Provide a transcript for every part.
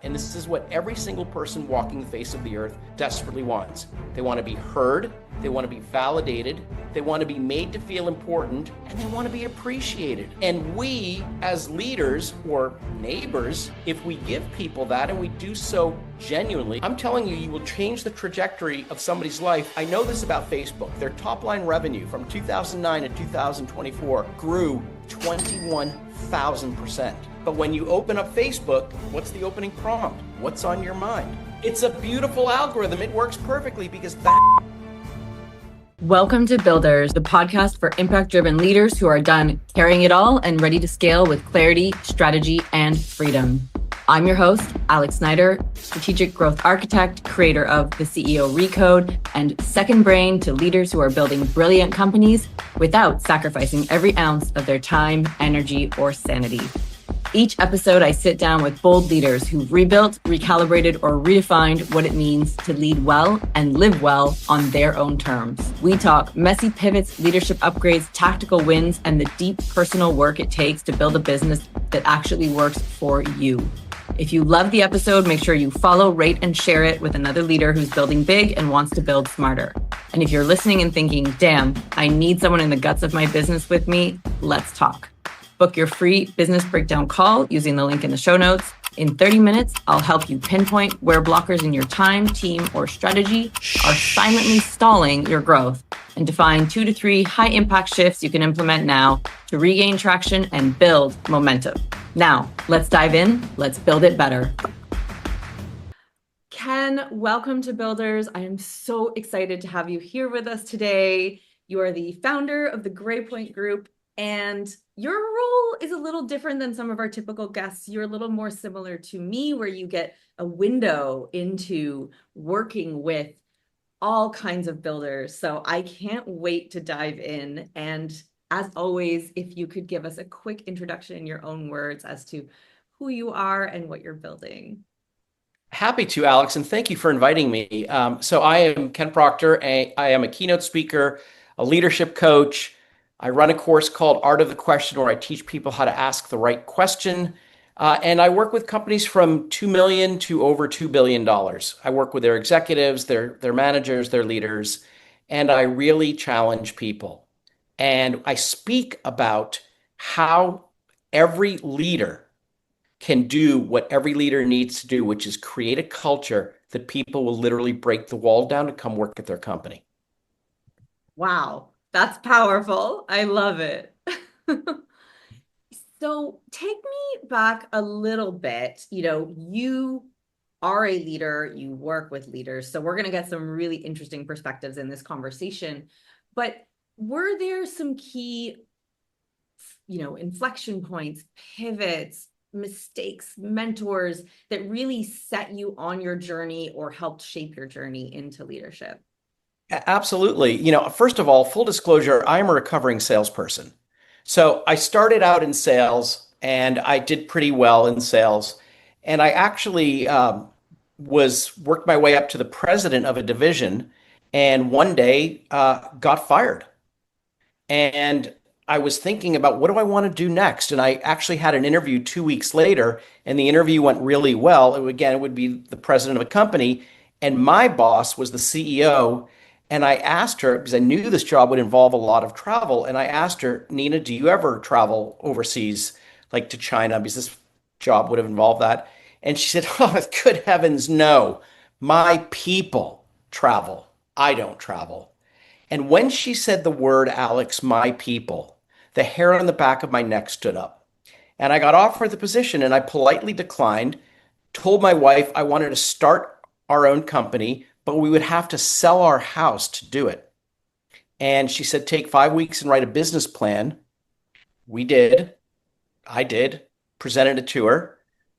And this is what every single person walking the face of the earth desperately wants. They want to be heard, they want to be validated, they want to be made to feel important, and they want to be appreciated. And we, as leaders or neighbors, if we give people that and we do so genuinely, I'm telling you, you will change the trajectory of somebody's life. I know this about Facebook. Their top line revenue from 2009 to 2024 grew 21,000%. But when you open up Facebook, what's the opening prompt? What's on your mind? It's a beautiful algorithm. It works perfectly because that. Welcome to Builders, the podcast for impact-driven leaders who are done carrying it all and ready to scale with clarity, strategy, and freedom. I'm your host, Alex Snyder, strategic growth architect, creator of the CEO Recode, and second brain to leaders who are building brilliant companies without sacrificing every ounce of their time, energy, or sanity. Each episode, I sit down with bold leaders who've rebuilt, recalibrated, or redefined what it means to lead well and live well on their own terms. We talk messy pivots, leadership upgrades, tactical wins, and the deep personal work it takes to build a business that actually works for you. If you love the episode, make sure you follow, rate, and share it with another leader who's building big and wants to build smarter. And if you're listening and thinking, damn, I need someone in the guts of my business with me, let's talk. Book your free business breakdown call using the link in the show notes. In 30 minutes, I'll help you pinpoint where blockers in your time, team, or strategy are silently stalling your growth and define 2 to 3 high impact shifts you can implement now to regain traction and build momentum. Now, let's dive in. Let's build it better. Ken, welcome to Builders. I am so excited to have you here with us today. You are the founder of the Gray Point Group, and your role is a little different than some of our typical guests. You're a little more similar to me, where you get a window into working with all kinds of builders. So I can't wait to dive in. And as always, if you could give us a quick introduction in your own words as to who you are and what you're building. Happy to, Alex, and thank you for inviting me. So I am Ken Proctor. I am a keynote speaker, a leadership coach. I run a course called Art of the Question, where I teach people how to ask the right question. And I work with companies from $2 million to over $2 billion. I work with their executives, their managers, their leaders, and I really challenge people. And I speak about how every leader can do what every leader needs to do, which is create a culture that people will literally break the wall down to come work at their company. Wow. That's powerful. I love it. So take me back a little bit. You are a leader, you work with leaders. So we're going to get some really interesting perspectives in this conversation. But were there some key, inflection points, pivots, mistakes, mentors that really set you on your journey or helped shape your journey into leadership? Absolutely. First of all, full disclosure, I'm a recovering salesperson. So I started out in sales and I did pretty well in sales. And I actually worked my way up to the president of a division, and one day got fired. And I was thinking about, what do I want to do next? And I actually had an interview 2 weeks later, and the interview went really well. It would be the president of a company, and my boss was the CEO. And I asked her, because I knew this job would involve a lot of travel, and I asked her, Nina, do you ever travel overseas, like to China? Because this job would have involved that. And she said, oh, good heavens, no. My people travel. I don't travel. And when she said the word, Alex, my people, the hair on the back of my neck stood up. And I got offered the position, and I politely declined, told my wife I wanted to start our own company, but we would have to sell our house to do it. And she said, take 5 weeks and write a business plan. We did. I did. Presented it to her,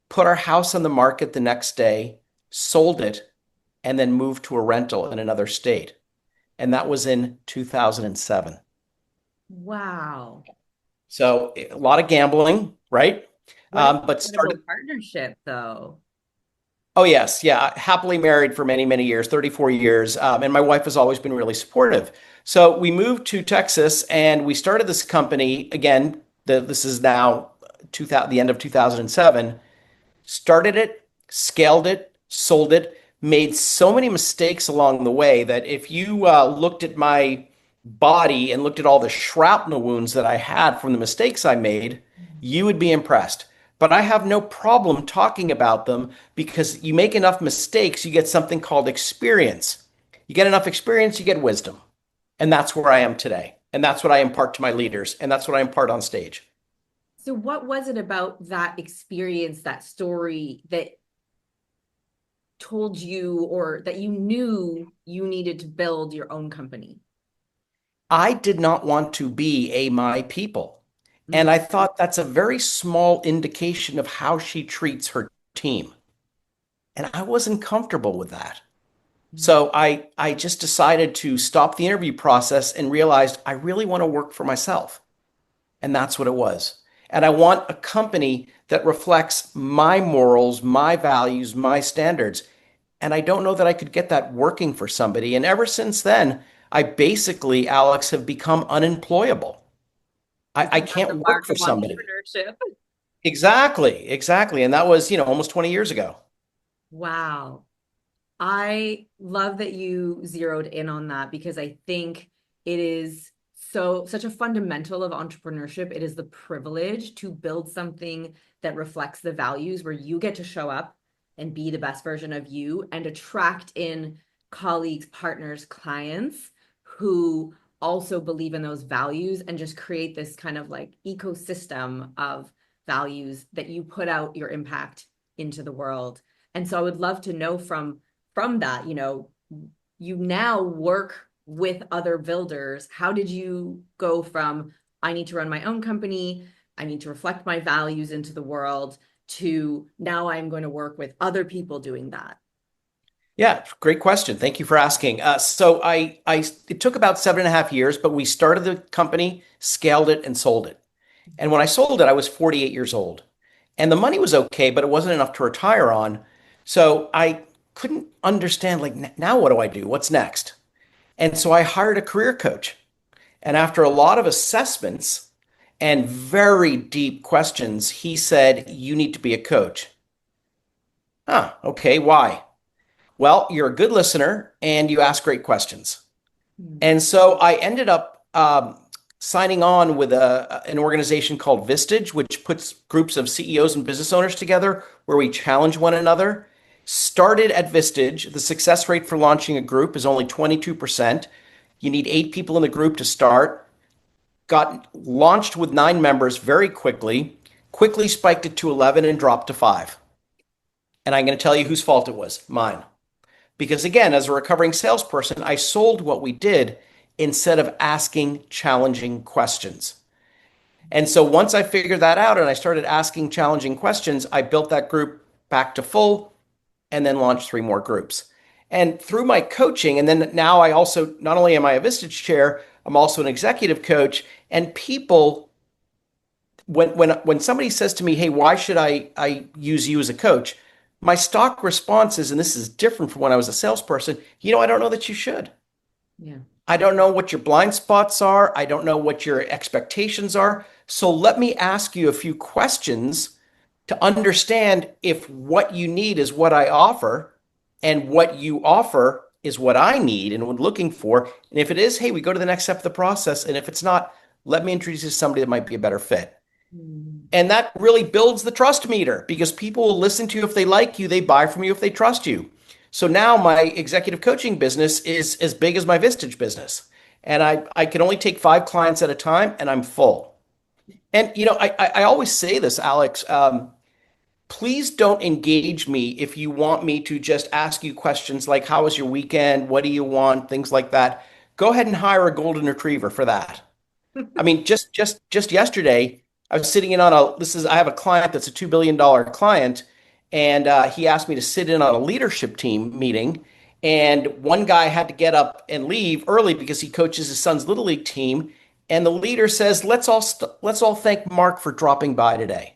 put our house on the market the next day, sold it, and then moved to a rental in another state. And that was in 2007. Wow. So a lot of gambling, right? But started partnership though. Oh, yes. Yeah. Happily married for many, many years, 34 years. And my wife has always been really supportive. So we moved to Texas and we started this company. Again, this is now the end of 2007. Started it scaled it, sold it, made so many mistakes along the way that if you looked at my body and looked at all the shrapnel wounds that I had from the mistakes I made, you would be impressed. But I have no problem talking about them because you make enough mistakes, you get something called experience. You get enough experience, you get wisdom. And that's where I am today. And that's what I impart to my leaders. And that's what I impart on stage. So what was it about that experience, that story that told you or that you knew you needed to build your own company? I did not want to be a my people. And Mm. I thought that's a very small indication of how she treats her team. And I wasn't comfortable with that. So I just decided to stop the interview process and realized I really want to work for myself. And that's what it was. And I want a company that reflects my morals, my values, my standards. And I don't know that I could get that working for somebody. And ever since then, I basically, Alex, have become unemployable. Isn't I that the can't work mark for of somebody. entrepreneurship? Exactly, exactly. And that was, almost 20 years ago. Wow. I love that you zeroed in on that because I think it is such a fundamental of entrepreneurship. It is the privilege to build something that reflects the values where you get to show up and be the best version of you and attract in colleagues, partners, clients who also believe in those values and just create this kind of like ecosystem of values that you put out your impact into the world. And so I would love to know from that, you now work with other builders. How did you go from, I need to run my own company, I need to reflect my values into the world, to now I'm going to work with other people doing that? Yeah, great question. Thank you for asking. It took about 7.5 years, but we started the company, scaled it, and sold it. And when I sold it, I was 48 years old. And the money was okay, but it wasn't enough to retire on. So I couldn't understand, like, now what do I do? What's next? And so I hired a career coach. And after a lot of assessments and very deep questions, he said, "You need to be a coach." Huh, okay, why? Well, you're a good listener and you ask great questions. Mm. And so I ended up signing on with an organization called Vistage, which puts groups of CEOs and business owners together where we challenge one another. Started at Vistage. The success rate for launching a group is only 22%. You need 8 people in the group to start. Got launched with 9 members very quickly, quickly spiked it to 11 and dropped to 5. And I'm going to tell you whose fault it was, mine. Because again, as a recovering salesperson, I sold what we did instead of asking challenging questions. And so once I figured that out and I started asking challenging questions, I built that group back to full and then launched 3 more groups. And through my coaching, and then now I also, not only am I a Vistage chair, I'm also an executive coach. And people, when somebody says to me, "Hey, why should I use you as a coach?" My stock response is, and this is different from when I was a salesperson, I don't know that you should. Yeah. I don't know what your blind spots are. I don't know what your expectations are. So let me ask you a few questions to understand if what you need is what I offer and what you offer is what I need and what I'm looking for. And if it is, hey, we go to the next step of the process. And if it's not, let me introduce you to somebody that might be a better fit. Mm. And that really builds the trust meter because people will listen to you if they like you, they buy from you if they trust you. So now my executive coaching business is as big as my Vistage business. And I can only take 5 clients at a time and I'm full. And, I always say this, Alex, please don't engage me if you want me to just ask you questions like, how was your weekend? What do you want? Things like that. Go ahead and hire a golden retriever for that. I mean, just yesterday, I was sitting in on I have a client that's a $2 billion client, and he asked me to sit in on a leadership team meeting. And one guy had to get up and leave early because he coaches his son's little league team. And the leader says, let's all thank Mark for dropping by today.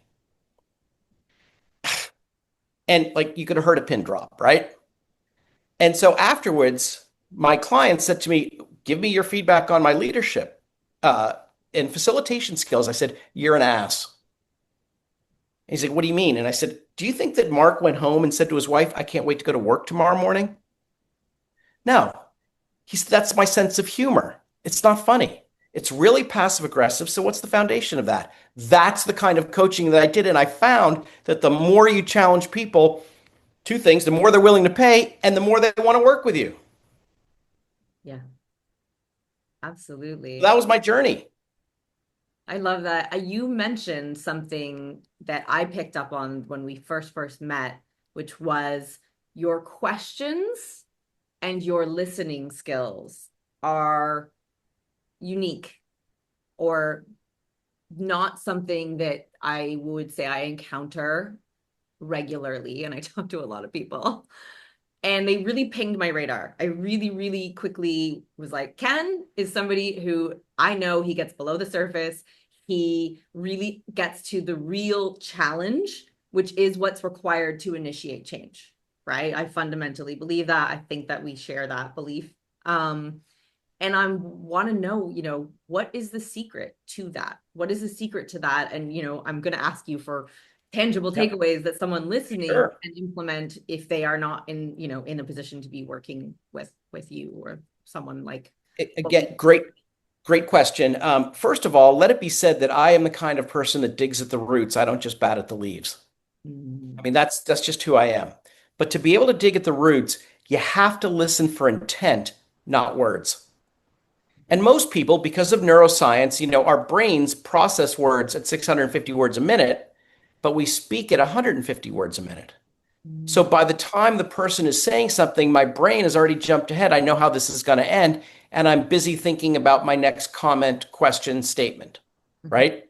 And like you could have heard a pin drop, right? And so afterwards, my client said to me, "Give me your feedback on my leadership uh, and facilitation skills." I said, "You're an ass." He's like, what do you mean? And I said, do you think that Mark went home and said to his wife, I can't wait to go to work tomorrow morning? No. That's my sense of humor. It's not funny. It's really passive aggressive. So what's the foundation of that? That's the kind of coaching that I did. And I found that the more you challenge people, two things, the more they're willing to pay and the more they want to work with you. Yeah, absolutely. That was my journey. I love that. You mentioned something that I picked up on when we first met, which was your questions and your listening skills are unique or not something that I would say I encounter regularly. And I talk to a lot of people. And they really pinged my radar. I really, really quickly was like, Ken is somebody who I know he gets below the surface. He really gets to the real challenge, which is what's required to initiate change, right? I fundamentally believe that. I think that we share that belief. And I want to know, what is the secret to that? What is the secret to that? And, I'm going to ask you for tangible Yep. takeaways that someone listening Sure. can implement if they are not in a position to be working with you or someone like what we. Again, great question. First of all, let it be said that I am the kind of person that digs at the roots. I don't just bat at the leaves. I Mm, mean, that's just who I am. But to be able to dig at the roots, you have to listen for intent, not words. And most people, because of neuroscience, our brains process words at 650 words a minute, but we speak at 150 words a minute. So mm, by the time the person is saying something, my brain has already jumped ahead. I know how this is going to end, and I'm busy thinking about my next comment, question, statement, mhm, right?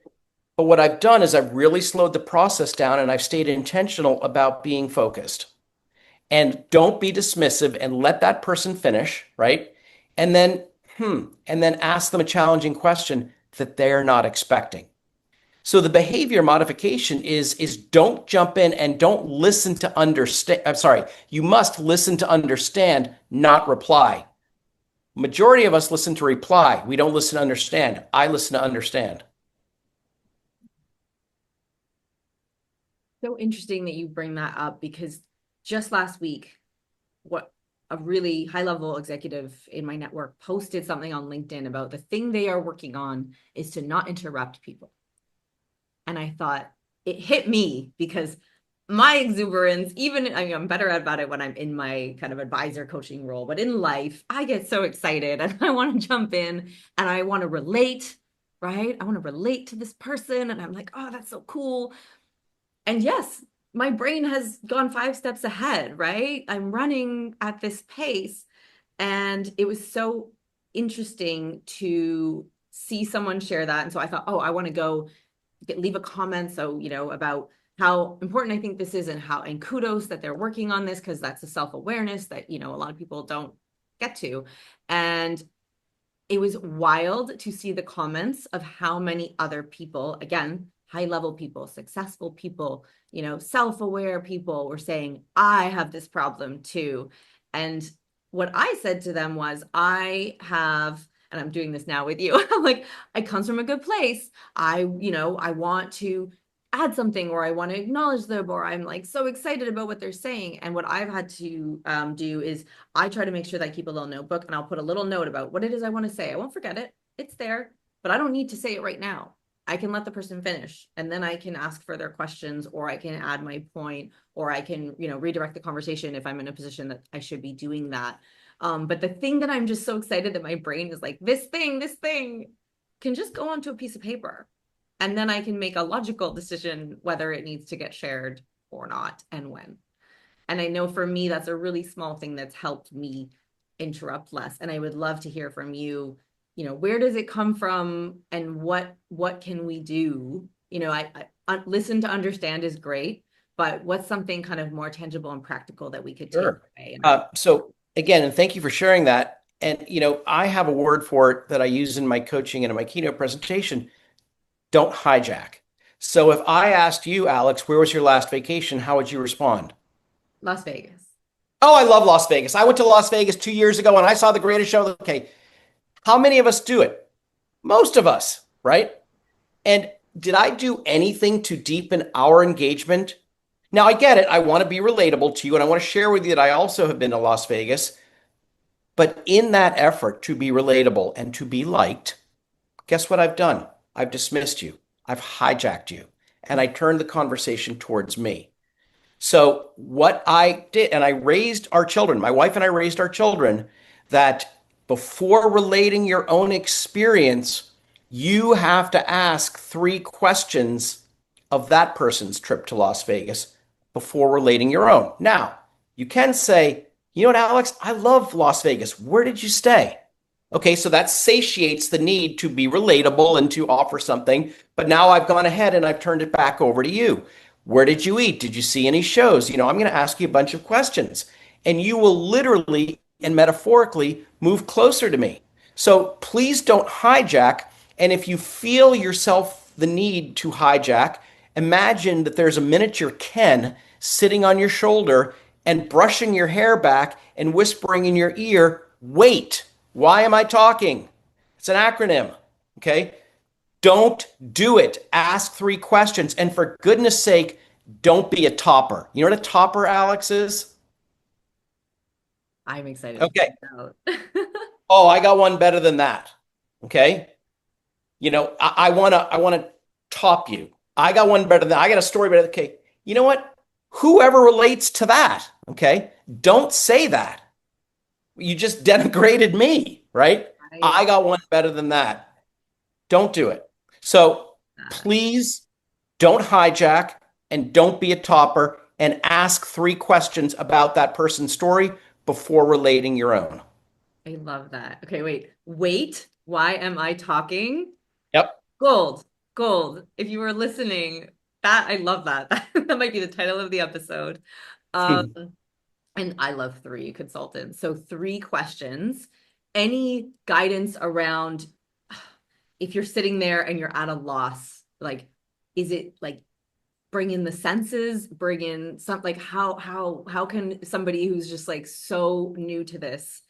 But what I've done is I've really slowed the process down and I've stayed intentional about being focused. And don't be dismissive and let that person finish, right? And then, and then ask them a challenging question that they're not expecting. So the behavior modification is don't jump in and don't listen to understand. I'm sorry, you must listen to understand, not reply. Majority of us listen to reply. We don't listen to understand. I listen to understand. so interesting that you bring that up because just last week what a really high level executive in my network posted something on LinkedIn about the thing they are working on is to not interrupt people. And I thought it hit me because my exuberance, even I mean, I'm better about it when I'm in my kind of advisor coaching role, but in life, I get so excited and I want to jump in and I want to relate, right? I want to relate to this person. And I'm like, oh, that's so cool. And yes, my brain has gone 5 steps ahead, right? I'm running at this pace. And it was so interesting to see someone share that. And so I thought, oh, I want to go leave a comment. So, about how important I think this is and kudos that they're working on this because that's a self-awareness that, a lot of people don't get to. And it was wild to see the comments of how many other people, again, high level people, successful people, self-aware people were saying, I have this problem too. And what I said to them was, and I'm doing this now with you, I'm like, I comes from a good place. I want to add something or I want to acknowledge them or I'm like so excited about what they're saying. And what I've had to do is I try to make sure that I keep a little notebook and I'll put a little note about what it is I want to say. I won't forget it. It's there, but I don't need to say it right now. I can let the person finish and then I can ask further questions or I can add my point or I can, redirect the conversation if I'm in a position that I should be doing that. But the thing that I'm just so excited that my brain is like, this thing can just go onto a piece of paper. And then I can make a logical decision whether it needs to get shared or not and when. And I know for me, that's a really small thing that's helped me interrupt less. And I would love to hear from you, where does it come from and what can we do? I listen to understand is great, but what's something kind of more tangible and practical that we could take Sure. away? So again, and thank you for sharing that. And I have a word for it that I use in my coaching and in my keynote presentation. Don't hijack. So if I asked you, Alex, where was your last vacation? How would you respond? Las Vegas. Oh, I love Las Vegas. I went to Las Vegas 2 years ago and I saw the greatest show. Okay, how many of us do it? Most of us, right? And did I do anything to deepen our engagement? Now, I get it. I want to be relatable to you, and I want to share with you that I also have been to Las Vegas. But in that effort to be relatable and to be liked, guess what I've done? I've dismissed you. I've hijacked you. And I turned the conversation towards me. So what I did, and I raised our children, my wife and I raised our children, that before relating your own experience, you have to ask three questions of that person's trip to Las Vegas before relating your own. Now, you can say, you know what, Alex, I love Las Vegas. Where did you stay? Okay, so that satiates the need to be relatable and to offer something. But now I've gone ahead and I've turned it back over to you. Where did you eat? Did you see any shows? I'm going to ask you a bunch of questions, and you will literally and metaphorically move closer to me. So please don't hijack. And if you feel yourself the need to hijack, imagine that there's a miniature Ken sitting on your shoulder and brushing your hair back and whispering in your ear, wait, why am I talking? It's an acronym. Okay. Don't do it. Ask three questions. And for goodness sake, don't be a topper. You know what a topper, Alex, is? I'm excited to Okay. find out. Oh, I got one better than that. Okay. I wanna top you. I got one better than that. I got a story better. Okay. You know what? Whoever relates to that, okay, don't say that. You just denigrated me, right? I I got one better than that. Don't do it. So please don't hijack and don't be a topper and ask three questions about that person's story before relating your own. I love that. Okay, wait, why am I talking? Yep. Gold, gold. If you were listening, that I love that. That might be the title of the episode. Um, and I love three consultants. So three questions. Any guidance around if you're sitting there and you're at a loss, like, is it like bring in the senses, bring in some like how can somebody who's just like so new to this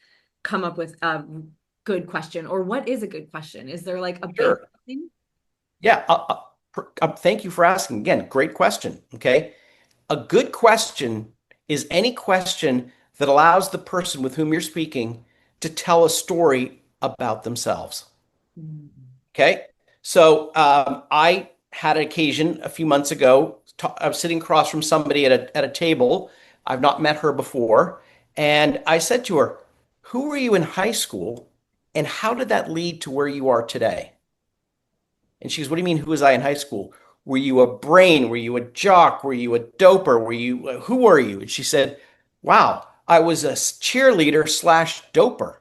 come up with a good question? Or what is a good question? Is there like a basic Sure. thing? Yeah. Thank you for asking. Again, great question. Okay. A good question is any question that allows the person with whom you're speaking to tell a story about themselves. Mm. Okay. So I had an occasion a few months ago. I was sitting across from somebody at a table. I've not met her before. And I said to her, who were you in high school? And how did that lead to where you are today? And she goes, what do you mean, who was I in high school? Were you a brain? Were you a jock? Were you a doper? Who were you? And she said, wow, I was a cheerleader slash doper.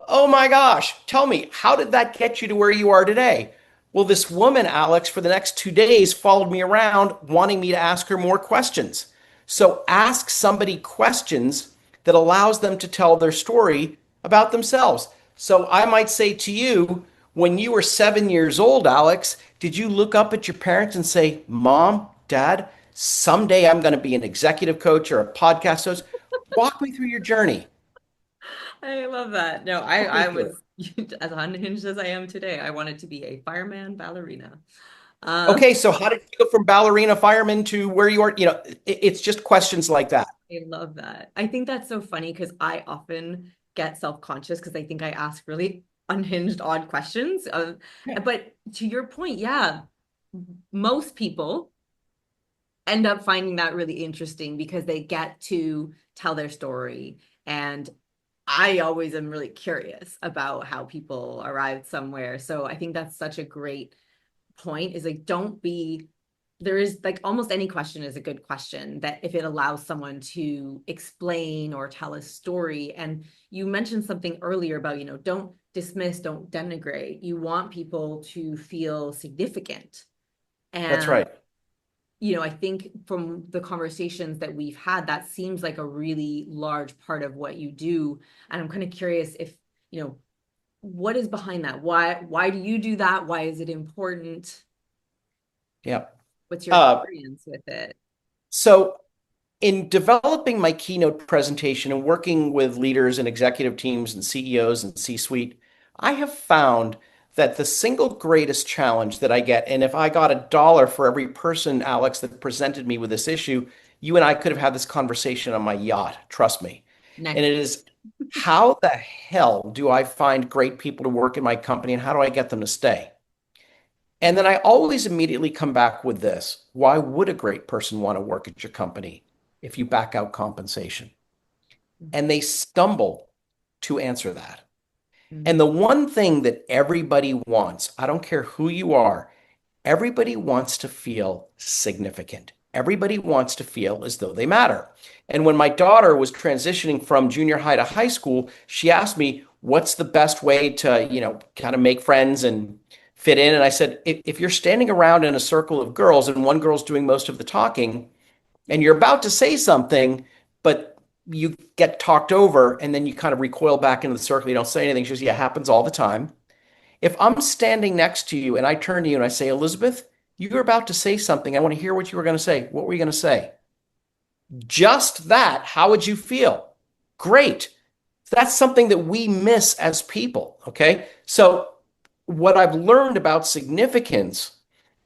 Oh my gosh, tell me, how did that get you to where you are today? Well, this woman, Alex, for the next 2 days followed me around wanting me to ask her more questions. So ask somebody questions that allows them to tell their story about themselves. So I might say to you, when you were 7 years old, Alex, did you look up at your parents and say, Mom, Dad, someday I'm going to be an executive coach or a podcast host? Walk me through your journey. I love that. No, Walk me I through it. was as unhinged as I am today. I wanted to be a fireman ballerina. Okay, so how did you go from ballerina fireman to where you are? It's just questions like that. I love that. I think that's so funny because I often get self-conscious because I think I ask really unhinged, odd questions. Yeah, But to your point, yeah, most people end up finding that really interesting because they get to tell their story. And I always am really curious about how people arrived somewhere. So I think that's such a great point is like, don't be there is like almost any question is a good question that if it allows someone to explain or tell a story. And you mentioned something earlier about, don't dismiss, don't denigrate. You want people to feel significant. that's And, right. I think from the conversations that we've had, that seems like a really large part of what you do. And I'm kind of curious if, what is behind that? Why do you do that? Why is it important? Yeah. What's your Uh, experience with it? so in developing my keynote presentation and working with leaders and executive teams and CEOs and C-suite, I have found that the single greatest challenge that I get, and if I got $1 for every person, Alex, that presented me with this issue, you and I could have had this conversation on my yacht, trust me. And Next. it is, how the hell do I find great people to work in my company and how do I get them to stay? And then I always immediately come back with this. Why would a great person want to work at your company if you back out compensation? And they stumble to answer that. And the one thing that everybody wants, I don't care who you are, everybody wants to feel significant. Everybody wants to feel as though they matter. And when my daughter was transitioning from junior high to high school, she asked me, what's the best way to, kind of make friends and fit in? And I said, if you're standing around in a circle of girls and one girl's doing most of the talking and you're about to say something, but you get talked over and then you kind of recoil back into the circle, you don't say anything. She goes, yeah, it happens all the time. If I'm standing next to you and I turn to you and I say, Elizabeth, you were about to say something. I want to hear what you were going to say. What were you going to say? Just that. How would you feel? Great. That's something that we miss as people. Okay. So, what I've learned about significance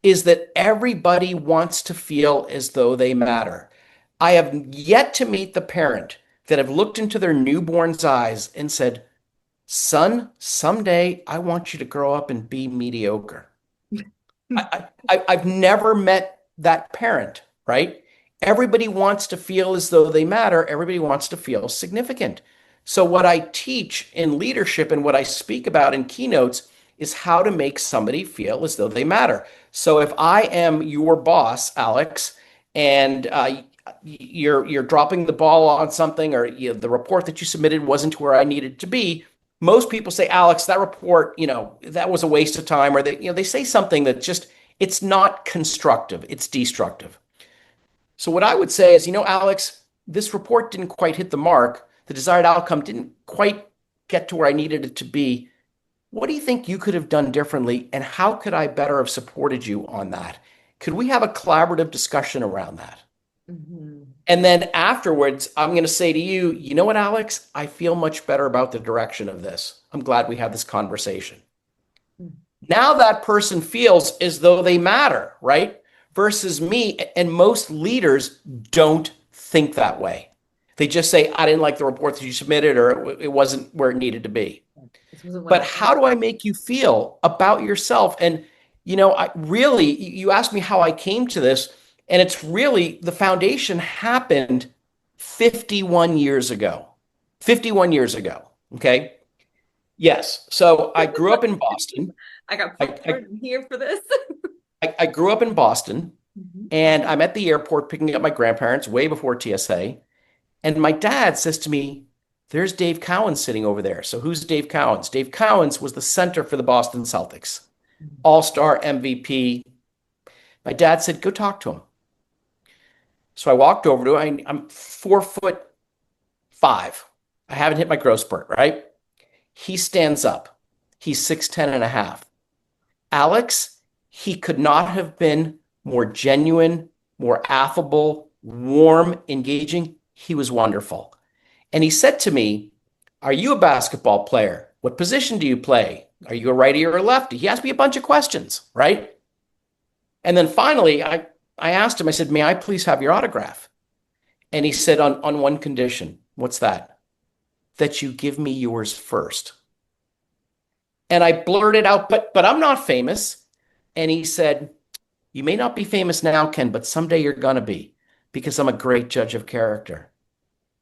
is that everybody wants to feel as though they matter. I have yet to meet the parent that have looked into their newborn's eyes and said, son, someday I want you to grow up and be mediocre. I've never met that parent, right? Everybody wants to feel as though they matter. Everybody wants to feel significant. So, what I teach in leadership and what I speak about in keynotes is how to make somebody feel as though they matter. So, if I am your boss, Alex, and you're dropping the ball on something, or the report that you submitted wasn't where I needed to be, most people say, Alex, that report, that was a waste of time, or they say something that just, it's not constructive, it's destructive. So what I would say is, Alex, this report didn't quite hit the mark. The desired outcome didn't quite get to where I needed it to be. What do you think you could have done differently? And how could I better have supported you on that? Could we have a collaborative discussion around that? Mm-hmm. And then afterwards, I'm going to say to you, you know what, Alex? I feel much better about the direction of this. I'm glad we had this conversation. Mm-hmm. Now that person feels as though they matter, right? Versus me, and most leaders don't think that way. They just say, I didn't like the report that you submitted, or it wasn't where it needed to be. But how do I make you feel about yourself? And, you asked me how I came to this, and it's really, the foundation happened 51 years ago. 51 years ago, okay? Yes. So I grew up in Boston. I got Proctor here for this. I grew up in Boston, and I'm at the airport picking up my grandparents way before TSA. And my dad says to me, there's Dave Cowens sitting over there. So who's Dave Cowens? Dave Cowens was the center for the Boston Celtics, all-star MVP. My dad said, go talk to him. So I walked over to him. I'm 4'5". I haven't hit my growth spurt, right? He stands up. He's 6'10" and a half. Alex, he could not have been more genuine, more affable, warm, engaging. He was wonderful. And he said to me, are you a basketball player? What position do you play? Are you a righty or a lefty? He asked me a bunch of questions, right? And then finally, I asked him, I said, may I please have your autograph? And he said, on one condition. What's that? That you give me yours first. And I blurted out, but I'm not famous. And he said, you may not be famous now, Ken, but someday you're going to be, because I'm a great judge of character.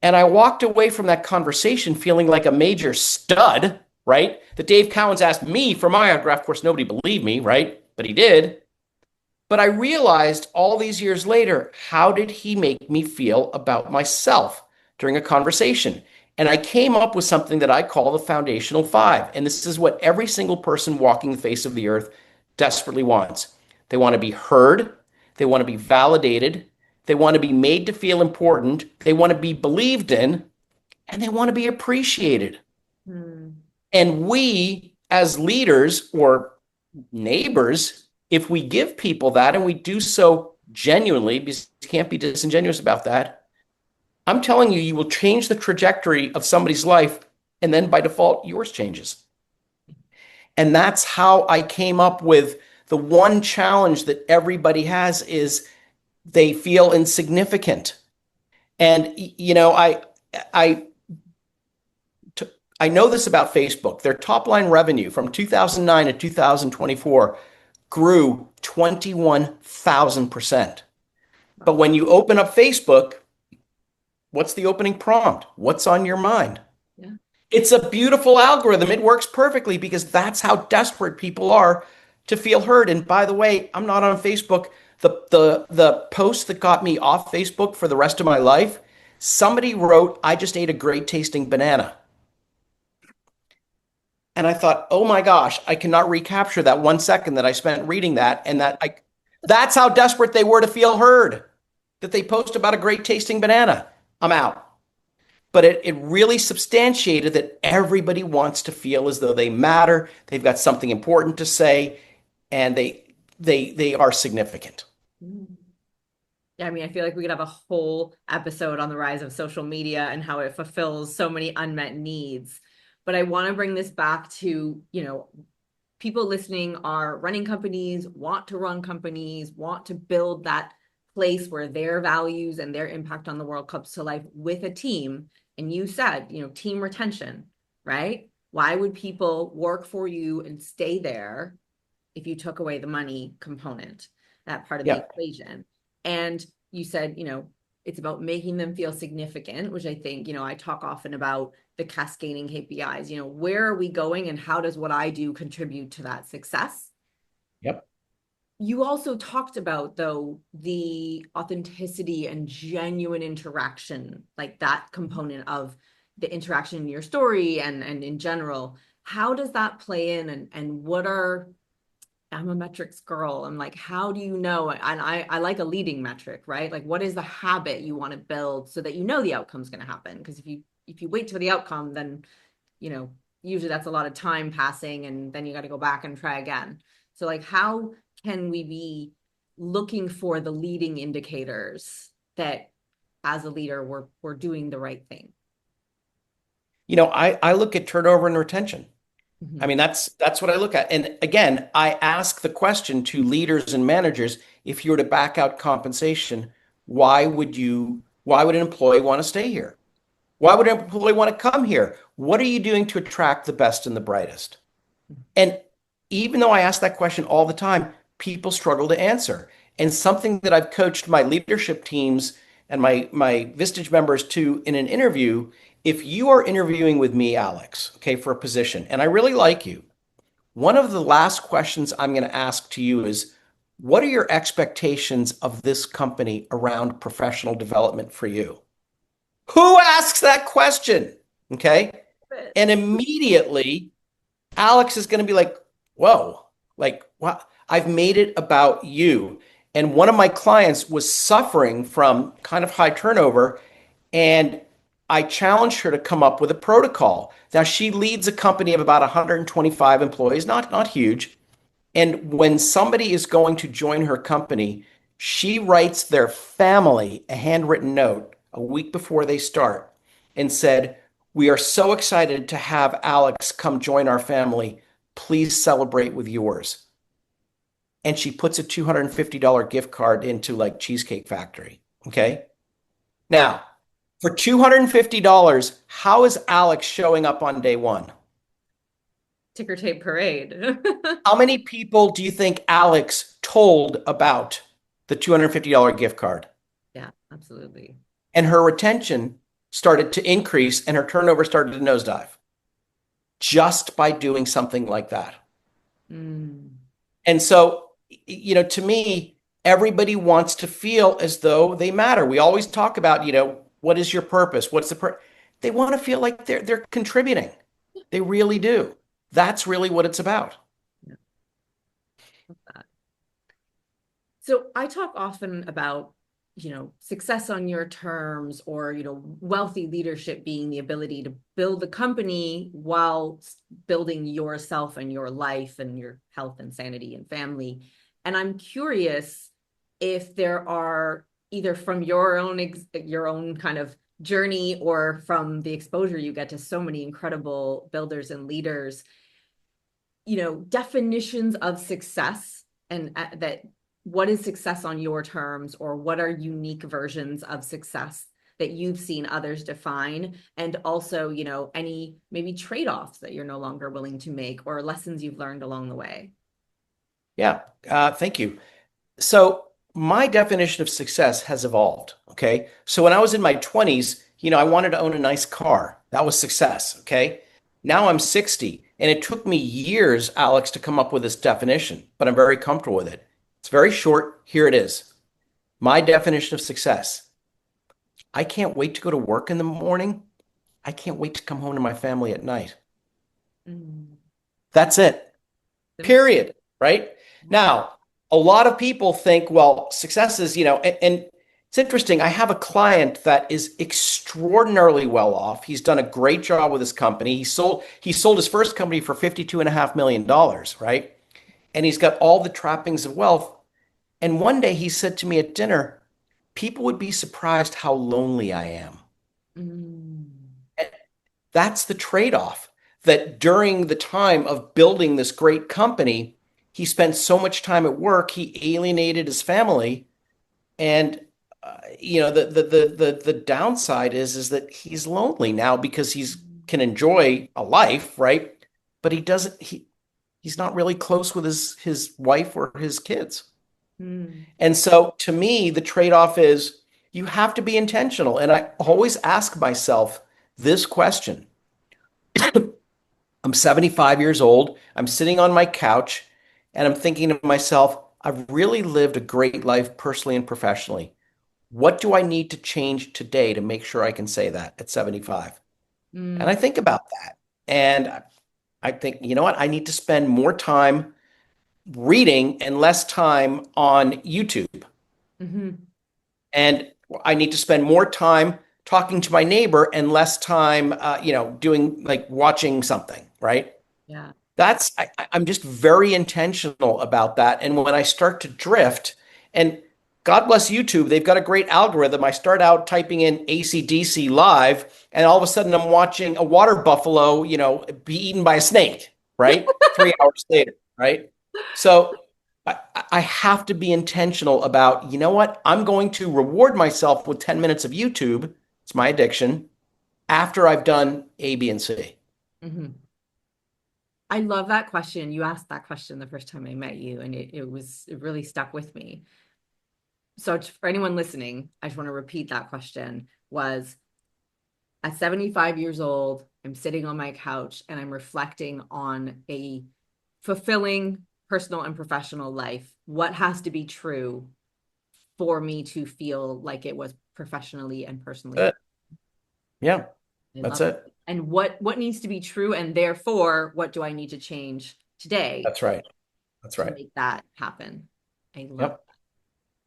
And I walked away from that conversation feeling like a major stud, right? That Dave Cowens asked me for my autograph. Of course, nobody believed me, right? But he did. But I realized all these years later, how did he make me feel about myself during a conversation? And I came up with something that I call the foundational 5. And this is what every single person walking the face of the earth desperately wants. They want to be heard. They want to be validated. They want to be made to feel important. They want to be believed in, and they want to be appreciated. And we, as leaders or neighbors, if we give people that and we do so genuinely, because you can't be disingenuous about that, I'm telling you, you will change the trajectory of somebody's life, and then by default, yours changes. And that's how I came up with the one challenge that everybody has is they feel insignificant. And I t- I know this about Facebook. Their top line revenue from 2009 to 2024 grew 21,000%. But Wow. when you open up Facebook, what's the opening prompt? What's on your mind? Yeah. It's a beautiful algorithm. It works perfectly because that's how desperate people are to feel heard. And by the way, I'm not on Facebook. The post that got me off Facebook for the rest of my life, somebody wrote, "I just ate a great tasting banana." And I thought, "Oh my gosh, I cannot recapture that 1 second that I spent reading that." And that's how desperate they were to feel heard, that they post about a great tasting banana. I'm out. But it really substantiated that everybody wants to feel as though they matter, they've got something important to say, and they are significant. Mm. Yeah, I mean, I feel like we could have a whole episode on the rise of social media and how it fulfills so many unmet needs. But I want to bring this back to, people listening are running companies, want to run companies, want to build that place where their values and their impact on the world comes to life with a team. And you said, team retention, right? Why would people work for you and stay there if you took away the money component, that part of the Yeah. equation? And you said, it's about making them feel significant, which I think, I talk often about the cascading KPIs. Where are we going and how does what I do contribute to that success? Yep. You also talked about, though, the authenticity and genuine interaction, like that component of the interaction in your story and in general. How does that play in, and what are, I'm a metrics girl. I'm like, how do you know? And I like a leading metric, right? Like, what is the habit you want to build so that the outcome's going to happen? Because if you wait for the outcome, then usually that's a lot of time passing, and then you got to go back and try again. So, like, how can we be looking for the leading indicators that, as a leader, we're doing the right thing? I look at turnover and retention. I Mm-hmm. mean, that's what I look at. And again, I ask the question to leaders and managers, if you were to back out compensation, why would an employee want to stay here? Why would an employee want to come here? What are you doing to attract the best and the brightest? And even though I ask that question all the time, people struggle to answer. And something that I've coached my leadership teams and my Vistage members to in an interview, if you are interviewing with me, Alex, okay, for a position, and I really like you, one of the last questions I'm going to ask to you is, what are your expectations of this company around professional development for you? Who asks that question? Okay. And immediately Alex is going to be like, whoa, like, what? I've made it about you. And one of my clients was suffering from kind of high turnover, and I challenged her to come up with a protocol. Now, she leads a company of about 125 employees, not huge. And when somebody is going to join her company, she writes their family a handwritten note a week before they start and said, "We are so excited to have Alex come join our family. Please celebrate with yours." And she puts a $250 gift card into like Cheesecake Factory. Okay. Now, for $250, how is Alex showing up on day one? Ticker tape parade. How many people do you think Alex told about the $250 gift card? Yeah, absolutely. And her retention started to increase and her turnover started to nosedive just by doing something like that. Mm. And so, to me, everybody wants to feel as though they matter. We always talk about, what is your purpose? They want to feel like they're contributing. They really do. That's really what it's about. Yeah, love that. So I talk often about, success on your terms, or, wealthy leadership being the ability to build a company while building yourself and your life and your health and sanity and family. And I'm curious if there are, either from your own kind of journey or from the exposure you get to so many incredible builders and leaders, definitions of success and that what is success on your terms, or what are unique versions of success that you've seen others define, and also, any maybe trade-offs that you're no longer willing to make or lessons you've learned along the way. Yeah, thank you. So my definition of success has evolved. Okay. So when I was in my 20s, I wanted to own a nice car. That was success. Okay. Now I'm 60, and it took me years, Alex, to come up with this definition, but I'm very comfortable with it. It's very short. Here it is. My definition of success. I can't wait to go to work in the morning. I can't wait to come home to my family at night. Mm. That's it. Period. Right? Now, a lot of people think, well, success is, and it's interesting. I have a client that is extraordinarily well off. He's done a great job with his company. He sold his first company for $52.5 million, right? And he's got all the trappings of wealth. And one day he said to me at dinner, people would be surprised how lonely I am. Mm. That's the trade-off, that during the time of building this great company, he spent so much time at work, he alienated his family. And the downside is that he's lonely now because he's can enjoy a life, right? But he's not really close with his wife or his kids. Mm. And so to me, the trade-off is you have to be intentional. And I always ask myself this question. I'm 75 years old. I'm sitting on my couch and I'm thinking to myself, I've really lived a great life personally and professionally. What do I need to change today to make sure I can say that at 75? And I Mm. think about that. And I think, you know what? I need to spend more time reading and less time on YouTube. Mm-hmm. And I need to spend more time talking to my neighbor and less time, doing like watching something, right? Yeah. I'm just very intentional about that. And when I start to drift, and God bless YouTube, they've got a great algorithm. I start out typing in AC/DC live, and all of a sudden I'm watching a water buffalo, be eaten by a snake, right? 3 hours later, right? So I have to be intentional about, you know what? I'm going to reward myself with 10 minutes of YouTube. It's my addiction after I've done A, B, and C. Mm-hmm. I love that question. You asked that question the first time I met you, and it really stuck with me. So for anyone listening, I just want to repeat that question. Was at 75 years old, I'm sitting on my couch and I'm reflecting on a fulfilling personal and professional life. What has to be true for me to feel like it was professionally and personally? That's it. Yeah, I that's love it. it. And what needs to be true, and therefore, what do I need to change today That's right. That's to right. make that happen? I love Yep. that.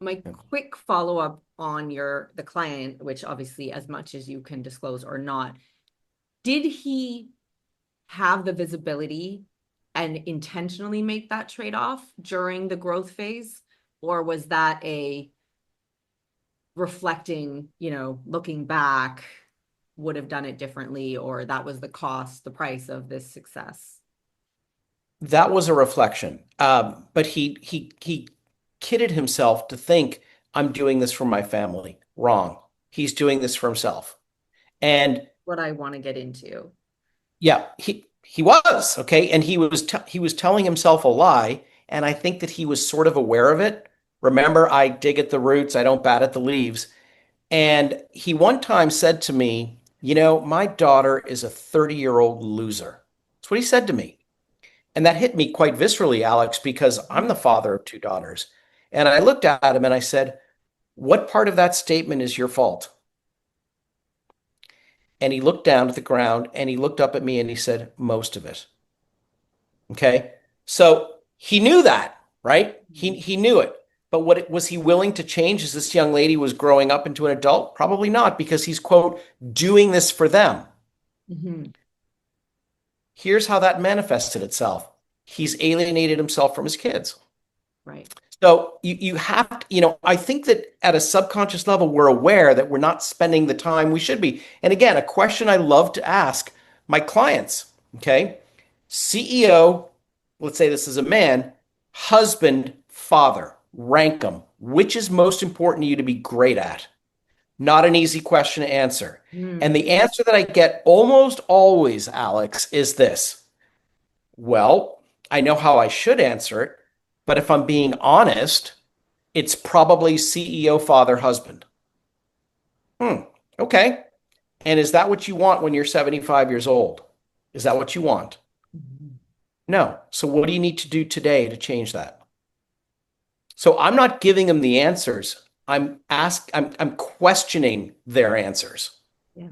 My quick follow-up on the client, which obviously as much as you can disclose or not, did he have the visibility and intentionally make that trade-off during the growth phase? Or was that a reflecting, looking back, would have done it differently, or that was the cost, the price of this success? That was a reflection. But he kidded himself to think I'm doing this for my family. Wrong. He's doing this for himself. And What I want to get into. yeah, he was, okay, and he was telling himself a lie, and I think that he was sort of aware of it. Remember, I dig at the roots, I don't bat at the leaves. And he one time said to me, my daughter is a 30-year-old loser. That's what he said to me. And that hit me quite viscerally, Alex, because I'm the father of two daughters. And I looked at him and I said, what part of that statement is your fault? And he looked down at the ground and he looked up at me and he said, most of it. Okay. So he knew that, right? He knew it. But was he willing to change as this young lady was growing up into an adult? Probably not, because he's, quote, doing this for them. Mm-hmm. Here's how that manifested itself. He's alienated himself from his kids. Right. So you have to, I think that at a subconscious level, we're aware that we're not spending the time we should be. And again, a question I love to ask my clients, okay? CEO, let's say this is a man, husband, father, rank them. Which is most important to you to be great at? Not an easy question to answer. And Mm. the answer that I get almost always, Alex, is this. Well, I know how I should answer it, but if I'm being honest, it's probably CEO, father, husband. Hmm. Okay. And is that what you want when you're 75 years old? Is that what you want? Mhm. No. So what do you need to do today to change that? So I'm not giving them the answers. I'm questioning their answers. Yeah.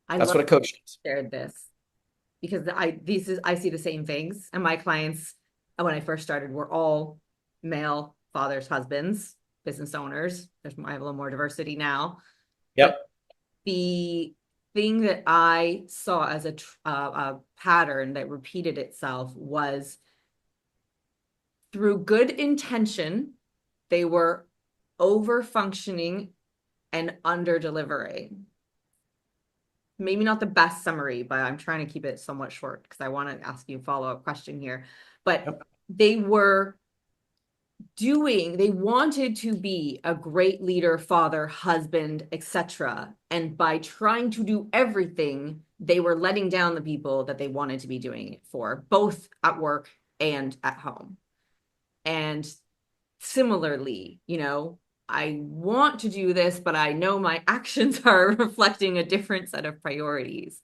I That's love what a coach does. you shared this because I see the same things. And my clients, when I first started, were all male fathers, husbands, business owners. I have a little more diversity now. But Yep. the thing that I saw as a pattern that repeated itself was through good intention, they were over functioning and under delivering. Maybe not the best summary, but I'm trying to keep it somewhat short because I want to ask you a follow-up question here. But Yep. they were they wanted to be a great leader, father, husband, etc. And by trying to do everything, they were letting down the people that they wanted to be doing it for, both at work and at home. And similarly, I want to do this, but I know my actions are reflecting a different set of priorities.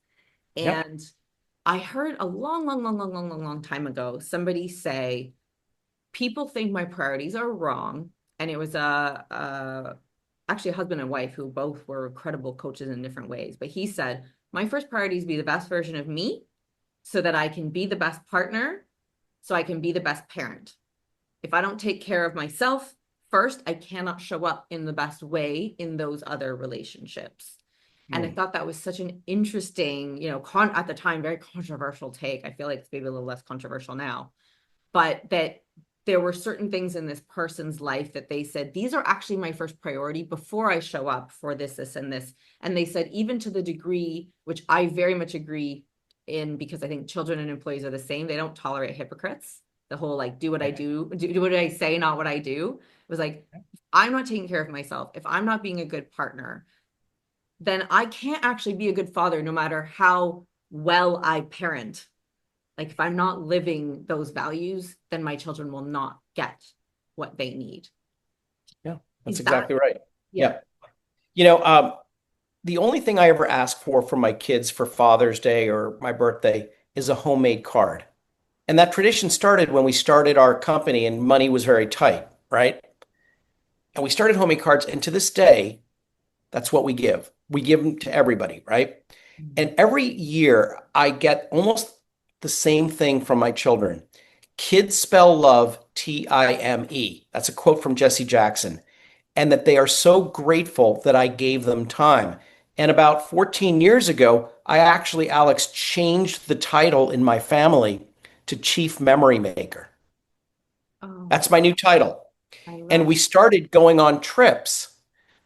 Yep. And I heard a long, long, long, long, long, long, long time ago somebody say, people think my priorities are wrong. And it was actually a husband and wife who both were incredible coaches in different ways. But he said, my first priority is to be the best version of me so that I can be the best partner, so I can be the best parent. If I don't take care of myself first, I cannot show up in the best way in those other relationships. And I Hmm. thought that was such an interesting, at the time, very controversial take. I feel like it's maybe a little less controversial now, but that there were certain things in this person's life that they said, these are actually my first priority before I show up for this, this, and this. And they said, even to the degree, which I very much agree in, because I think children and employees are the same, they don't tolerate hypocrites. The whole like, do what I do what I say, not what I do. It was like, if I'm not taking care of myself, if I'm not being a good partner, then I can't actually be a good father no matter how well I parent. Like if I'm not living those values, then my children will not get what they need. Yeah, that's Is that, exactly right. yeah. Yeah. You know, the only thing I ever ask for from my kids for Father's Day or my birthday is a homemade card. And that tradition started when we started our company and money was very tight, right? And we started homemade cards. And to this day, that's what we give. We give them to everybody, right? And every year I get almost the same thing from my children. Kids spell love Time. That's a quote from Jesse Jackson. And that they are so grateful that I gave them time. And about 14 years ago, I actually, Alex, changed the title in my family to Chief Memory Maker. Oh, That's my new title. I And love. we started going on trips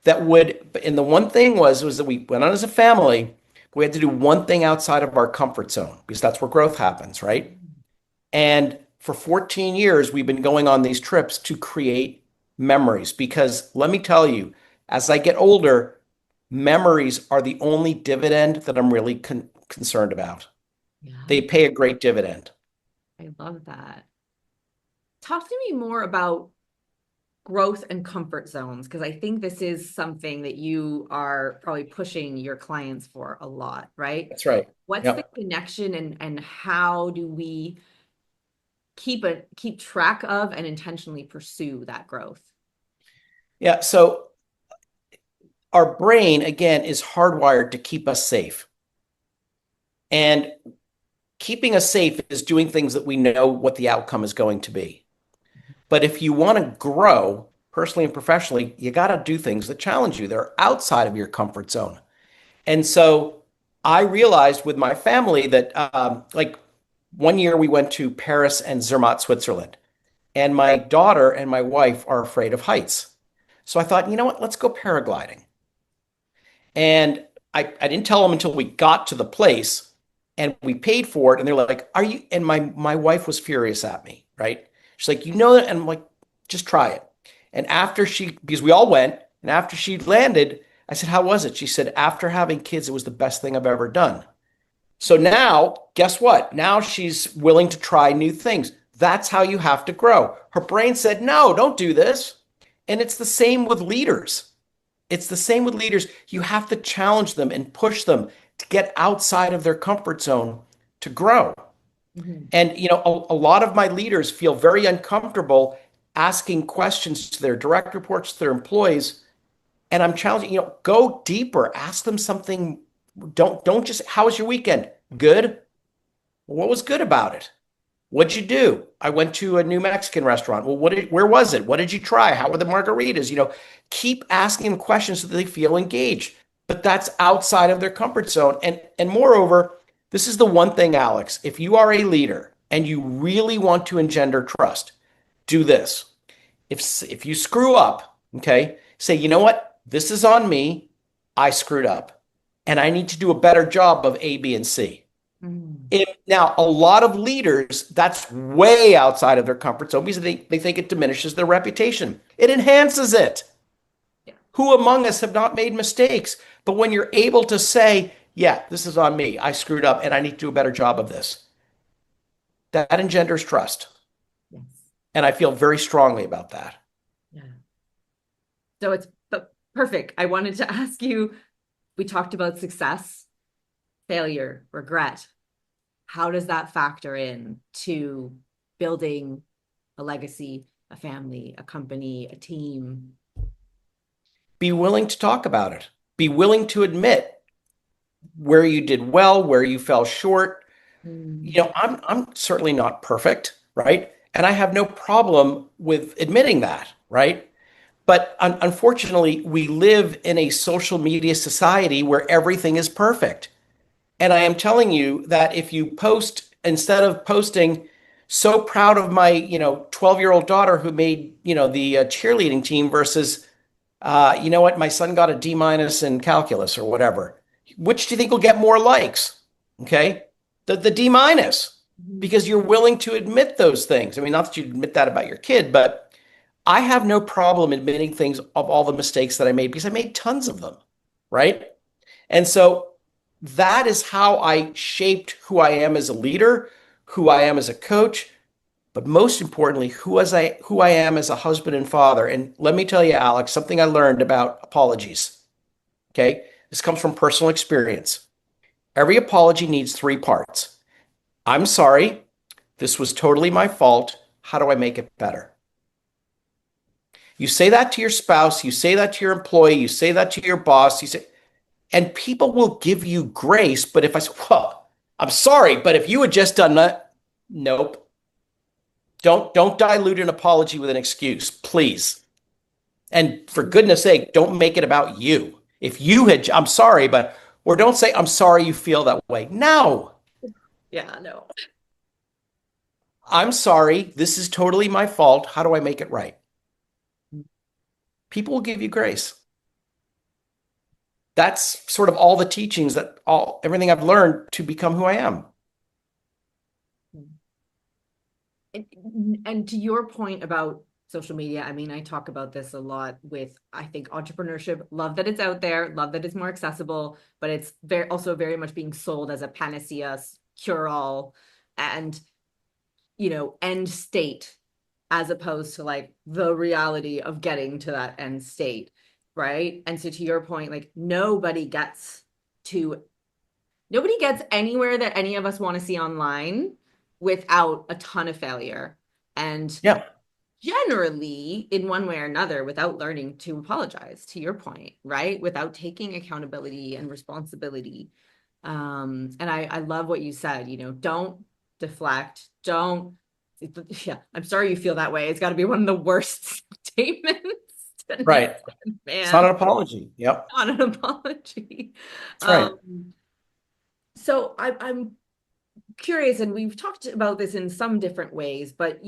that would, and the one thing was that we went on as a family. We had to do one thing outside of our comfort zone because that's where growth happens, right? And for 14 years, we've been going on these trips to create memories because let me tell you, as I get older, memories are the only dividend that I'm really concerned about. Yeah, They pay a great dividend. I love that. Talk to me more about growth and comfort zones, because I think this is something that you are probably pushing your clients for a lot, right? That's right. What's the Yep. connection and how do we keep track of and intentionally pursue that growth? Yeah. So our brain, again, is hardwired to keep us safe. And keeping us safe is doing things that we know what the outcome is going to be. But if you want to grow personally and professionally, you got to do things that challenge you. They're outside of your comfort zone. And so I realized with my family that, like, one year we went to Paris and Zermatt, Switzerland, and my daughter and my wife are afraid of heights. So I thought, you know what, let's go paragliding. And I didn't tell them until we got to the place, and we paid for it. And they're like, "Are you?" And my wife was furious at me, right? She's like, "You know that?" And I'm like, "Just try it." And because we all went, and after she landed, I said, "How was it?" She said, "After having kids, it was the best thing I've ever done." So now, guess what? Now she's willing to try new things. That's how you have to grow. Her brain said, "No, don't do this." And it's the same with leaders. It's the same with leaders. You have to challenge them and push them to get outside of their comfort zone to grow. Mhm. And, a lot of my leaders feel very uncomfortable asking questions to their direct reports, to their employees. And I'm challenging, go deeper, ask them something. Don't just, how was your weekend? Good. What was good about it? What'd you do? I went to a New Mexican restaurant. Well, where was it? What did you try? How were the margaritas? Keep asking them questions so that they feel engaged. But that's outside of their comfort zone. And moreover, this is the one thing, Alex, if you are a leader and you really want to engender trust, do this. If you screw up, okay, say, "You know what? This is on me. I screwed up. And I need to do a better job of A, B, and C." Mhm. Now, a lot of leaders, that's way outside of their comfort zone because they think it diminishes their reputation. It enhances it. Yeah. Who among us have not made mistakes? But when you're able to say, "Yeah, this is on me. I screwed up and I need to do a better job of this," that engenders trust. Yes. And I feel very strongly about that. Yeah. So it's perfect. I wanted to ask you, we talked about success, failure, regret. How does that factor in to building a legacy, a family, a company, a team? Be willing to talk about it. Be willing to admit where you did well, where you fell short. Mm. I'm certainly not perfect, right? And I have no problem with admitting that, right? But unfortunately, we live in a social media society where everything is perfect. And I am telling you that if you post, instead of posting, "So proud of my, 12-year-old daughter who made, the cheerleading team," versus, "You know what, my son got a D minus in calculus," or whatever. Which do you think will get more likes? Okay. The D minus, Mhm. because you're willing to admit those things. I mean, not that you admit that about your kid, but I have no problem admitting things of all the mistakes that I made because I made tons of them. Right. And so that is how I shaped who I am as a leader, who I am as a coach, but most importantly, who I am as a husband and father. And let me tell you, Alex, something I learned about apologies. Okay? This comes from personal experience. Every apology needs three parts. "I'm sorry. This was totally my fault. How do I make it better?" You say that to your spouse, you say that to your employee, you say that to your boss, and people will give you grace. But if I say, "Well, I'm sorry, but if you had just done that," nope. Don't dilute an apology with an excuse, please. And for goodness sake, don't make it about you. If you had, "I'm sorry, but," or don't say, "I'm sorry you feel that way." No, Yeah, no. "I'm sorry. This is totally my fault. How do I make it right?" People will give you grace. That's sort of all the teachings that everything I've learned to become who I am. And to your point about social media, I mean, I talk about this a lot with, I think, entrepreneurship. Love that it's out there, love that it's more accessible, but it's also very much being sold as a panacea, cure all, and end state, as opposed to like the reality of getting to that end state, right? And so to your point, like nobody gets anywhere that any of us want to see online without a ton of failure. And Yeah. generally, in one way or another, without learning to apologize, to your point, right? Without taking accountability and responsibility. And I love what you said, don't deflect, don't, yeah, "I'm sorry you feel that way." It's got to be one of the worst statements to make, Right. It's not man, an apology. Yep. on an apology. That's right. So I'm curious, and we've talked about this in some different ways, but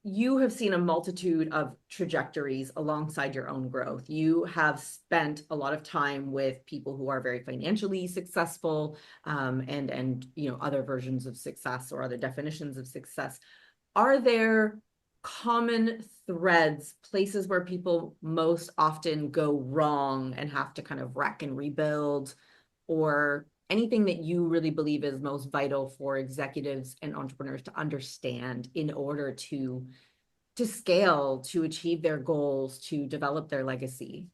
you have seen a multitude of trajectories alongside your own growth. You have spent a lot of time with people who are very financially successful, and other versions of success or other definitions of success. Are there common threads, places where people most often go wrong and have to kind of wreck and rebuild, or anything that you really believe is most vital for executives and entrepreneurs to understand in order to scale, to achieve their goals, to develop their legacy?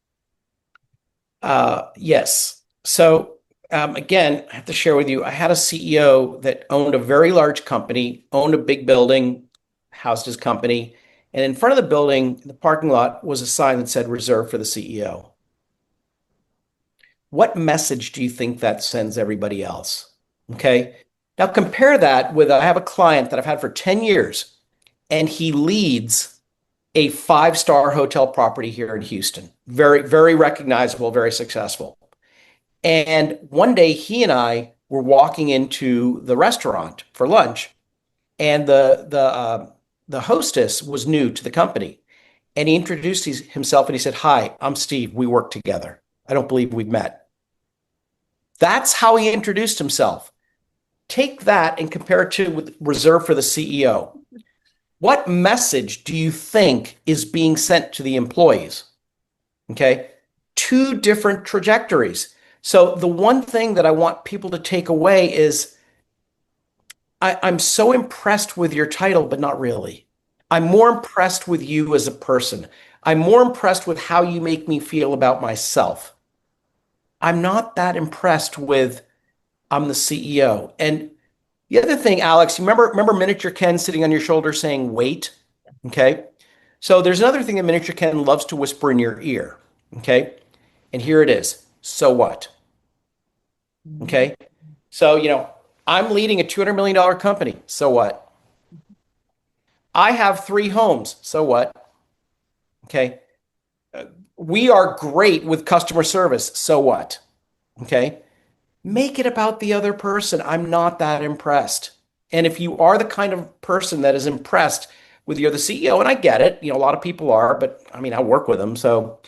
Yes. So again, I have to share with you, I had a CEO that owned a very large company, owned a big building, housed his company, and in front of the building, in the parking lot, was a sign that said reserved for the CEO. What message do you think that sends everybody else? Okay. Now compare that with I have a client that I've had for 10 years, and he leads a five-star hotel property here in Houston. Very, very recognizable, very successful. And one day he and I were walking into the restaurant for lunch, and the hostess was new to the company. And he introduced himself and he said, "Hi, I'm Steve. We work together. I don't believe we've met." That's how he introduced himself. Take that and compare it to with reserved for the CEO. What message do you think is being sent to the employees? Okay. Two different trajectories. So the one thing that I want people to take away is I'm so impressed with your title, but not really. I'm more impressed with you as a person. I'm more impressed with how you make me feel about myself. I'm not that impressed with I'm the CEO. And the other thing, Alex, you remember Miniature Ken sitting on your shoulder saying, wait? Okay. So there's another thing that Miniature Ken loves to whisper in your ear. Okay. And here it is. So what? Okay. So, I'm leading a $200 million company. So what? I have three homes. So what? Okay. We are great with customer service. So what? Okay. Make it about the other person. I'm not that impressed. And if you are the kind of person that is impressed with you're the CEO, and I get it, a lot of people are, but I mean, I work with them. So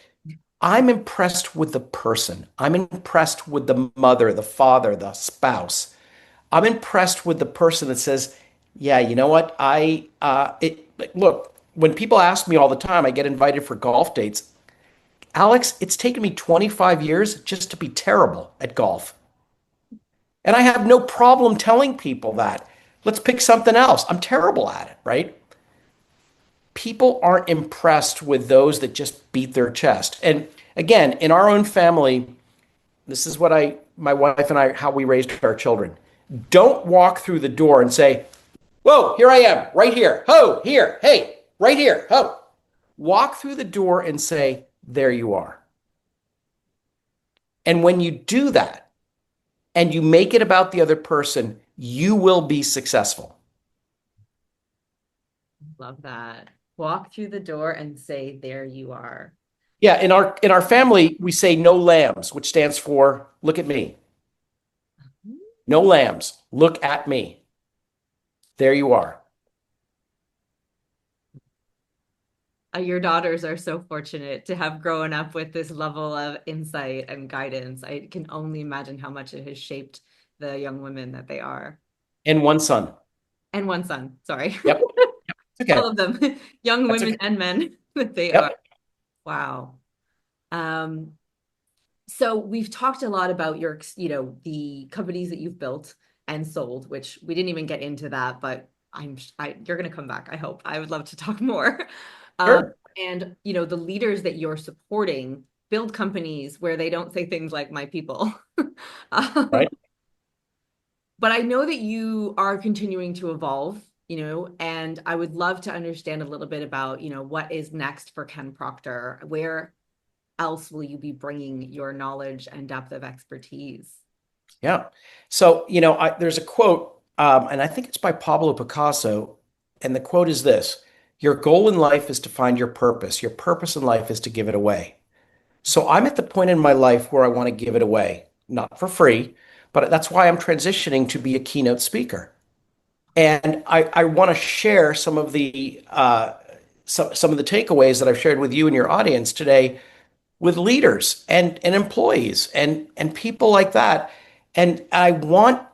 I'm impressed with the person. I'm impressed with the mother, the father, the spouse. I'm impressed with the person that says, yeah, you know what? Look, when people ask me all the time, I get invited for golf dates. Alex, it's taken me 25 years just to be terrible at golf. And I have no problem telling people that. Let's pick something else. I'm terrible at it, right? People aren't impressed with those that just beat their chest. And again, in our own family, this is my wife and I, how we raised our children. Don't walk through the door and say, whoa, here I am, right here. Ho, here. Hey, right here. Ho. Walk through the door and say, there you are. And when you do that and you make it about the other person, you will be successful. Love that. Walk through the door and say, there you are. Yeah, in our family, we say no lambs, which stands for look at me. No lambs, look at me. There you are. Your daughters are so fortunate to have grown up with this level of insight and guidance. I can only imagine how much it has shaped the young women that they are. And one son. And one son, sorry. Yep. Okay. All of them, young That's women okay. and men that they Yep. are. Wow. So we've talked a lot about the companies that you've built and sold, which we didn't even get into that, but you're going to come back. I hope. I would love to talk more. Sure. And the leaders that you're supporting build companies where they don't say things like my people. Right. But I know that you are continuing to evolve, and I would love to understand a little bit about, what is next for Ken Proctor. Where else will you be bringing your knowledge and depth of expertise? Yeah. So, there's a quote, and I think it's by Pablo Picasso. And the quote is this: your goal in life is to find your purpose. Your purpose in life is to give it away. So I'm at the point in my life where I want to give it away, not for free, but that's why I'm transitioning to be a keynote speaker. And I want to share some of the takeaways that I've shared with you and your audience today with leaders and employees and people like that. And I want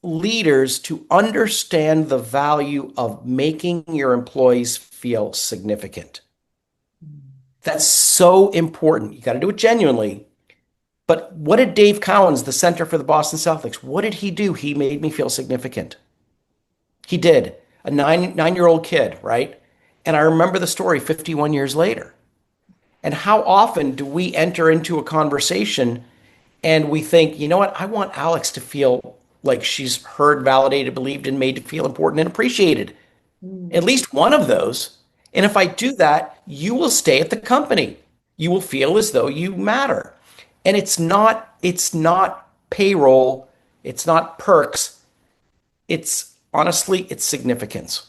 leaders to understand the value of making your employees feel significant. That's so important. You got to do it genuinely. But what did Dave Cowens, the center for the Boston Celtics, what did he do? He made me feel significant. He did. A nine-year old kid, right? And I remember the story 51 years later. And how often do we enter into a conversation and we think, you know what? I want Alex to feel like she's heard, validated, believed, and made to feel important and appreciated. At Mm. least one of those. And if I do that, you will stay at the company. You will feel as though you matter. And it's not payroll, it's not perks. It's honestly, it's significance.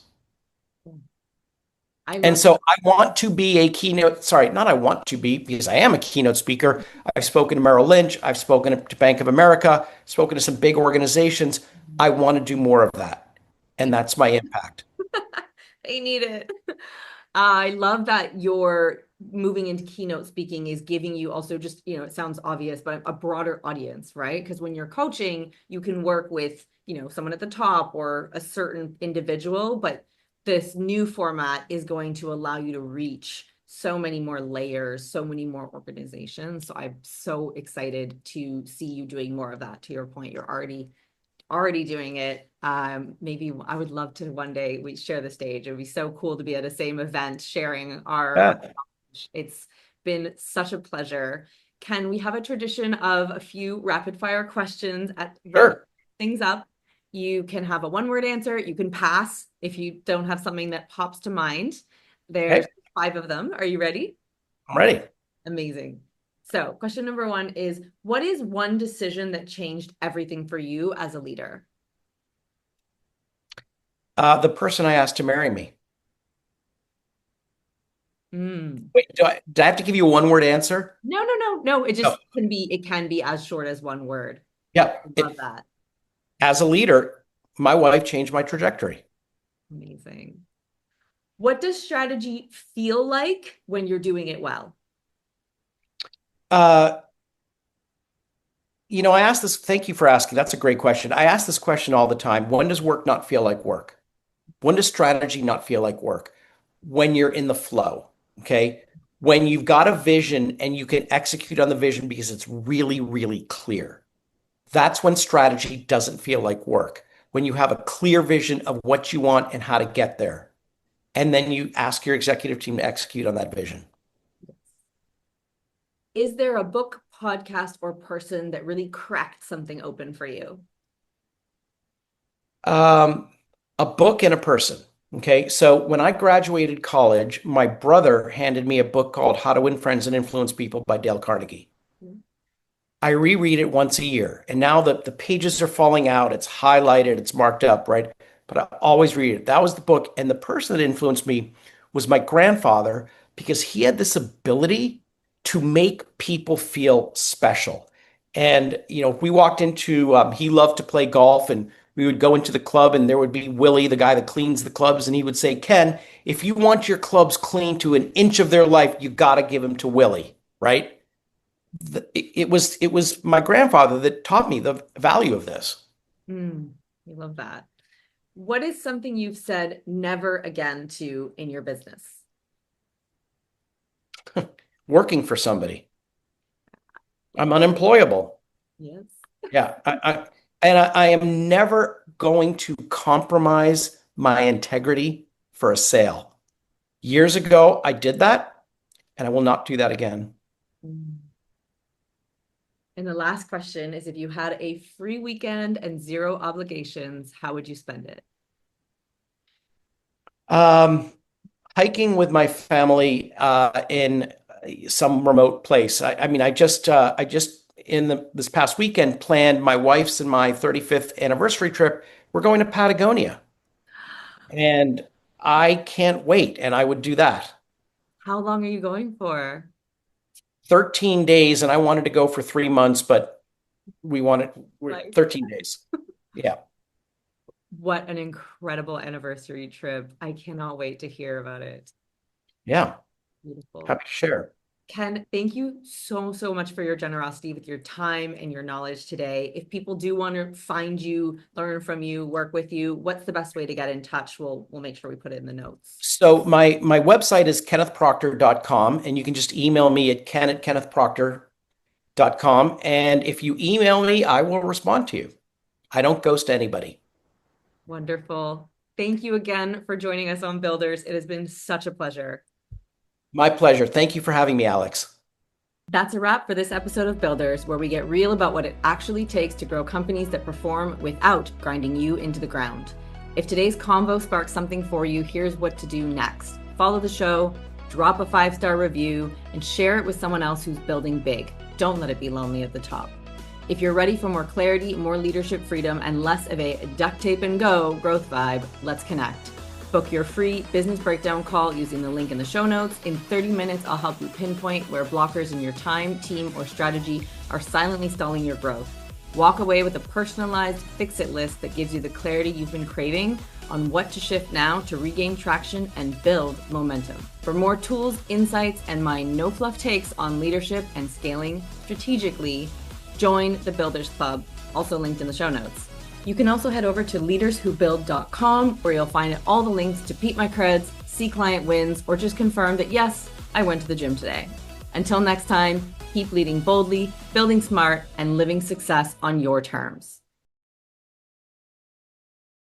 I And love so I want to be a keynote, sorry, not I want to be, because I am a keynote speaker. I've spoken to Merrill Lynch, I've spoken to Bank of America, spoken to some big organizations. I want to do more of that. And I that's my impact. I need it. I love that you're moving into keynote speaking is giving you also just, it sounds obvious, but a broader audience, right? Because when you're coaching, you can work with, someone at the top or a certain individual, but this new format is going to allow you to reach so many more layers, so many more organizations. So I'm so excited to see you doing more of that. To your point, you're already doing it. Maybe I would love to one day we share the stage. It would be so cool to be at the same event sharing our Yeah, knowledge. It's been such a pleasure. Can we have a tradition of a few rapid fire questions at the sure. things up? You can have a one-word answer. You can pass if you don't have something that pops to mind. There's Okay, 5 of them. Are you ready? I'm ready. Amazing. So, question number 1 is, what is one decision that changed everything for you as a leader? The person I asked to marry me. Mm. Wait, do I have to give you a one word answer? No, no, no, no. No. It can be as short as one word. Yeah. I love that. As a leader, my wife changed my trajectory. Amazing. What does strategy feel like when you're doing it well? Uh, I ask this, thank you for asking. That's a great question. I ask this question all the time. When does work not feel like work? When does strategy not feel like work? When you're in the flow, okay? When you've got a vision and you can execute on the vision because it's really, really clear. That's when strategy doesn't feel like work. When you have a clear vision of what you want and how to get there. And then you ask your executive team to execute on that vision. Is there a book, podcast, or person that really cracked something open for you? Um, a book and a person. Okay. So when I graduated college, my brother handed me a book called How to Win Friends and Influence People by Dale Carnegie. I reread it once a year. And now the pages are falling out. It's highlighted, it's marked up, right? But I always read it. That was the book. And the person that influenced me was my grandfather because he had this ability to make people feel special. And, if we walked into, he loved to play golf and we would go into the club and there would be Willie, the guy that cleans the clubs. And he would say, Ken, if you want your clubs clean to an inch of their life, you got to give them to Willie, right? It was my grandfather that taught me the value of this. I love that. What is something you've said never again to in your business? Working for somebody. I'm unemployable. Yes. Yeah, I am never going to compromise my integrity for a sale. Years ago, I did that, and I will not do that again. Mm. And the last question is, if you had a free weekend and zero obligations, how would you spend it? Um, Hiking with my family in some remote place. I mean, I just in this past weekend planned my wife's and my 35th anniversary trip. We're going to Patagonia, and I can't wait. And I would do that. How long are you going for? 13 days, and I wanted to go for 3 months, but we're Like, 13 days. Yeah. What an incredible anniversary trip. I cannot wait to hear about it. Yeah, Beautiful. happy to share. Ken, thank you so much for your generosity with your time and your knowledge today. If people do want to find you, learn from you, work with you, what's the best way to get in touch? We'll make sure we put it in the notes. So my website is kennethproctor.com, and you can just email me at ken@kennethproctor.com. And if you email me, I will respond to you. I don't ghost anybody. Wonderful. Thank you again for joining us on Builders. It has been such a pleasure. My pleasure. Thank you for having me, Alex. That's a wrap for this episode of Builders, where we get real about what it actually takes to grow companies that perform without grinding you into the ground. If today's convo sparks something for you, here's what to do next. Follow the show, drop a 5-star review, and share it with someone else who's building big. Don't let it be lonely at the top. If you're ready for more clarity, more leadership freedom, and less of a duct tape and go growth vibe, let's connect. Book your free business breakdown call using the link in the show notes. In 30 minutes, I'll help you pinpoint where blockers in your time, team, or strategy are silently stalling your growth. Walk away with a personalized fix-it list that gives you the clarity you've been craving on what to shift now to regain traction and build momentum. For more tools, insights, and my no-fluff takes on leadership and scaling strategically, join the Builders Club, also linked in the show notes. You can also head over to leaderswhobuild.com, where you'll find all the links to peep my creds, see client wins, or just confirm that yes, I went to the gym today. Until next time, keep leading boldly, building smart, and living success on your terms.